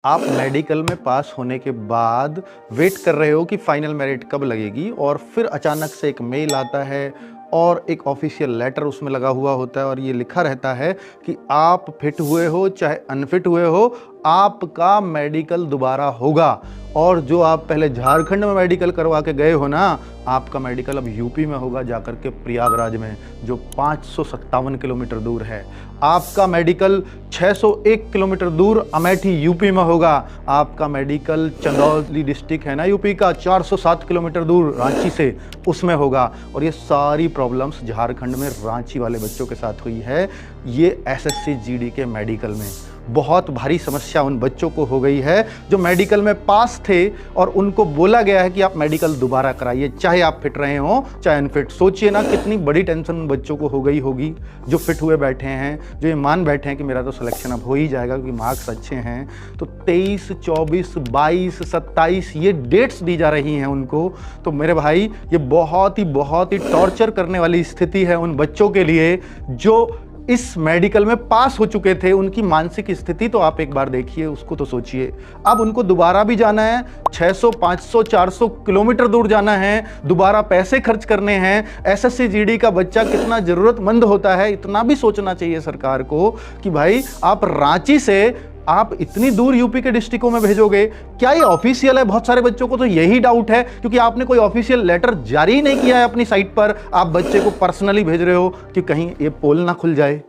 आप मेडिकल में पास होने के बाद वेट कर रहे हो कि फाइनल मेरिट कब लगेगी और फिर अचानक से एक मेल आता है और एक ऑफिशियल लेटर उसमें लगा हुआ होता है और ये लिखा रहता है कि आप फिट हुए हो चाहे अनफिट हुए हो, आपका मेडिकल दोबारा होगा। और जो आप पहले झारखंड में मेडिकल करवा के गए हो ना, आपका मेडिकल अब यूपी में होगा, जाकर के प्रयागराज में, जो 557 किलोमीटर दूर है। आपका मेडिकल 601 किलोमीटर दूर अमेठी यूपी में होगा। आपका मेडिकल चंदौली डिस्ट्रिक्ट है ना यूपी का, 407 किलोमीटर दूर रांची से, उसमें होगा। और ये सारी प्रॉब्लम्स झारखंड में रांची वाले बच्चों के साथ हुई है। ये एसएससी जीडी के मेडिकल में बहुत भारी समस्या उन बच्चों को हो गई है जो मेडिकल में पास थे और उनको बोला गया है कि आप मेडिकल दोबारा कराइए, चाहे आप फिट रहे हो चाहे अनफिट। सोचिए ना कितनी बड़ी टेंशन उन बच्चों को हो गई होगी जो फिट हुए बैठे हैं, जो ये मान बैठे हैं कि मेरा तो सिलेक्शन अब हो ही जाएगा क्योंकि मार्क्स अच्छे हैं। तो 23, 24, 22, 27 ये डेट्स दी जा रही हैं उनको। तो मेरे भाई, ये बहुत ही टॉर्चर करने वाली स्थिति है उन बच्चों के लिए जो इस मेडिकल में पास हो चुके थे। उनकी मानसिक स्थिति तो आप एक बार देखिए, उसको तो सोचिए। अब उनको दोबारा भी जाना है, 600, 500, 400 किलोमीटर दूर जाना है, दोबारा पैसे खर्च करने हैं। एसएससी जीडी का बच्चा कितना जरूरतमंद होता है, इतना भी सोचना चाहिए सरकार को कि भाई आप रांची से आप इतनी दूर यूपी के डिस्ट्रिक्टों में भेजोगे, क्या ये ऑफिशियल है? बहुत सारे बच्चों को तो यही डाउट है क्योंकि आपने कोई ऑफिशियल लेटर जारी नहीं किया है अपनी साइट पर। आप बच्चे को पर्सनली भेज रहे हो कि कहीं ये पोल ना खुल जाए।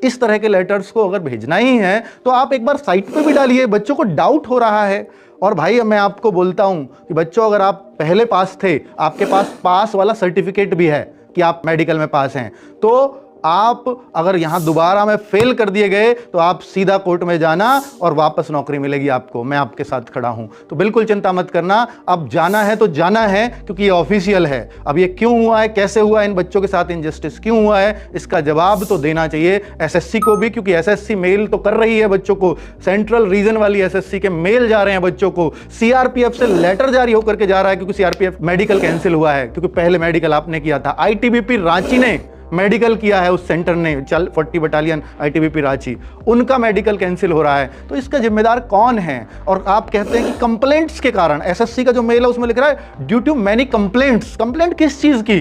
इस तरह के लेटर्स को अगर भेजना ही है तो आप एक बार साइट पे भी डालिए। बच्चों को डाउट हो रहा है। और भाई, मैं आपको बोलता हूं कि बच्चों, अगर आप पहले पास थे, आपके पास पास वाला सर्टिफिकेट भी है कि आप मेडिकल में पास हैं, तो आप अगर यहां दोबारा में फेल कर दिए गए तो आप सीधा कोर्ट में जाना और वापस नौकरी मिलेगी आपको। मैं आपके साथ खड़ा हूं, तो बिल्कुल चिंता मत करना। अब जाना है तो जाना है क्योंकि ये ऑफिशियल है। अब ये क्यों हुआ है, कैसे हुआ है, इन बच्चों के साथ इनजस्टिस क्यों हुआ है, इसका जवाब तो देना चाहिए एसएससी को भी, क्योंकि एसएससी मेल तो कर रही है बच्चों को। सेंट्रल रीजन वाली एसएससी के मेल जा रहे हैं बच्चों को। सीआरपीएफ से लेटर जारी होकर के जा रहा है क्योंकि सीआरपीएफ मेडिकल कैंसिल हुआ है, क्योंकि पहले मेडिकल आपने किया था। आईटीबीपी रांची ने मेडिकल किया है, उस सेंटर ने, 40 बटालियन आईटीबीपी रांची, उनका मेडिकल कैंसिल हो रहा है। तो इसका जिम्मेदार कौन है? और आप कहते हैं कि कंप्लेंट्स के कारण, एसएससी का जो मेल है उसमें लिख रहा है due to many complaints. Complaint किस चीज की?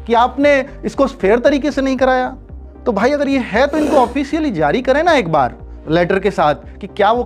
कि आपने इसको फेयर तरीके से नहीं कराया। तो भाई, अगर ये है तो इनको ऑफिशियली जारी करें ना एक बार लेटर के साथ कि क्या वो